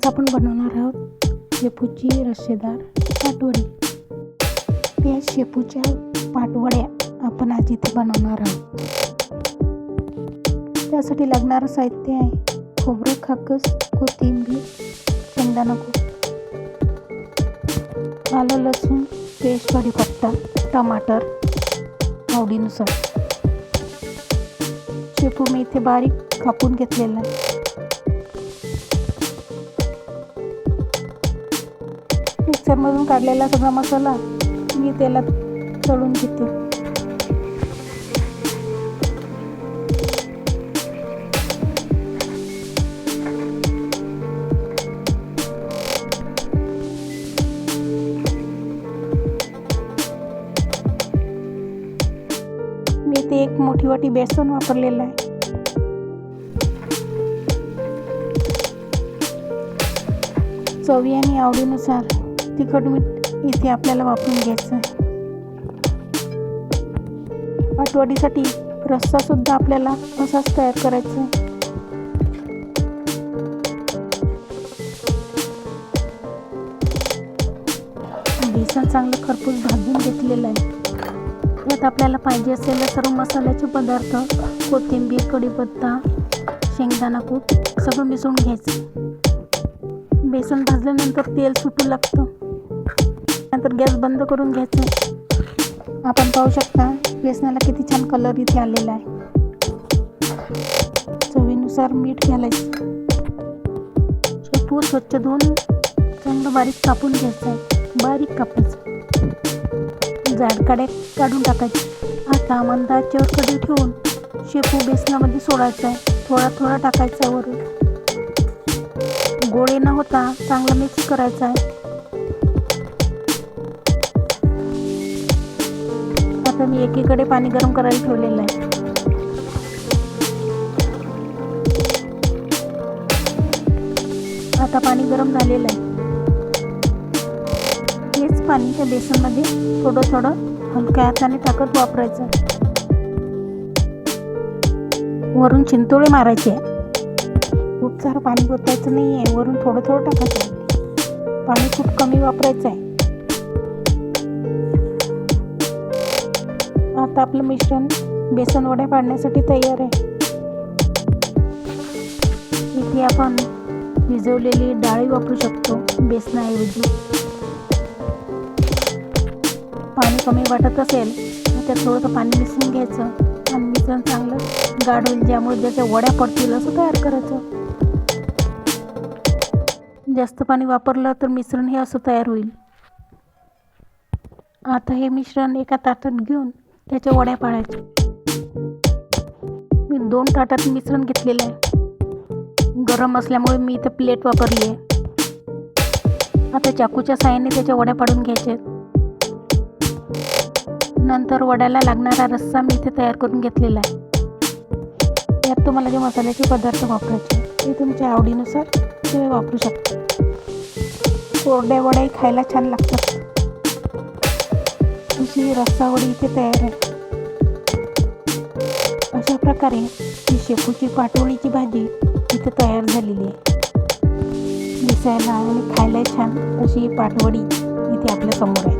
आज आपण बनवणार आहोत शेपूची रस्सेदार पाटवडी. त्या शेपूच्या पाटवड्या आपण आज इथे बनवणार आहोत. त्यासाठी लागणारं साहित्य आहे खोबरं, खसखस, कोथिंबीर, शेंगदाणा कूट, आलं लसूण पेस्ट, कढीपत्ता, टमाटर आवडीनुसार. शेपू मी इथे बारीक कापून घेतलेला आहे. मिक्सरमधून काढलेला सगळा मसाला मी तेलात तळून घेते. मी इथे 1 मोठी वाटी बेसन वापरलेलं आहे. चवी आणि आवडीनुसार तिखट मीठ इथे आपल्याला वापरून घ्यायचं आहे. पाटवडीसाठी रस्सा सुद्धा आपल्याला असाच तयार करायचा आहे. बेसन चांगलं खरपूस भाजून घेतलेलं आहे. यात आपल्याला पाहिजे असलेले सर्व मसाल्याचे पदार्थ, कोथिंबीर, कढीपत्ता, शेंगदाणा कूट सगळं मिसळून घ्यायचं. बेसन भाजल्यानंतर तेल सुटू लागतं. नंतर गॅस बंद करून घ्यायचं. आपण पाहू शकता बेसनाला किती छान कलर इथे आलेला आहे. चवीनुसार मीठ घालायचं. शेपू स्वच्छ धुवून चांगलं बारीक कापून घ्यायचं आहे. बारीक कापायचं. जाड काड्या काढून टाकायचे. आता मंद आचेवर कढई ठेवून शेपू बेसनामध्ये सोडायचा आहे. थोडा थोडा टाकायचा वरून. गोळे न होता चांगलं मिक्स करायचं आहे. आता मी एकीकडे पाणी गरम करायला ठेवलेलं आहे. आता पाणी गरम झालेलं आहे. हेच पाणी त्या बेसनमध्ये थोडं थोडं हलक्या हाताने टाकत वापरायचं. वरून चिंचोळे मारायचे. खूप सारं पाणी ओतायचं नाही आहे. वरून थोडं थोडं टाकायचं आहे. पाणी खूप कमी वापरायचं आहे. आता आपलं मिश्रण बेसन वड्या पाडण्यासाठी तयार आहे. इथे आपण भिजवलेली डाळी वापरू शकतो बेसनाऐवजी. पाणी कमी वाटत असेल तर त्यात थोडंसं पाणी मिसळून घ्यायचं आणि मिश्रण चांगलं गाढ होईल, ज्यामुळे ज्याच्या वड्या पडतील असं तयार करायचं. जास्त पाणी वापरलं तर मिश्रण हे असं तयार होईल. आता हे मिश्रण एका ताटात घेऊन त्याच्या वड्या पाडायच्या. मी 2 ताटात मिश्रण घेतलेलं आहे. गरम असल्यामुळे मी इथं प्लेट वापरली आहे. आता चाकूच्या साहाय्याने त्याच्या वड्या पाडून घ्यायच्या. नंतर वड्याला लागणारा रस्सा मी इथे तयार करून घेतलेला आहे. यात तुम्हाला जे मसाल्याचे पदार्थ वापरायचे ते तुमच्या आवडीनुसार तुम्ही वापरू शकता. कोरड्या वड्या खायला छान लागतात. अशी रस्सा वडी इथे तयार आहे. अशा प्रकारे ही शेपूची पाटवडीची भाजी इथे तयार झालेली आहे. दिसायला आणि खायला छान अशी पाटवडी इथे आपल्या समोर आहे.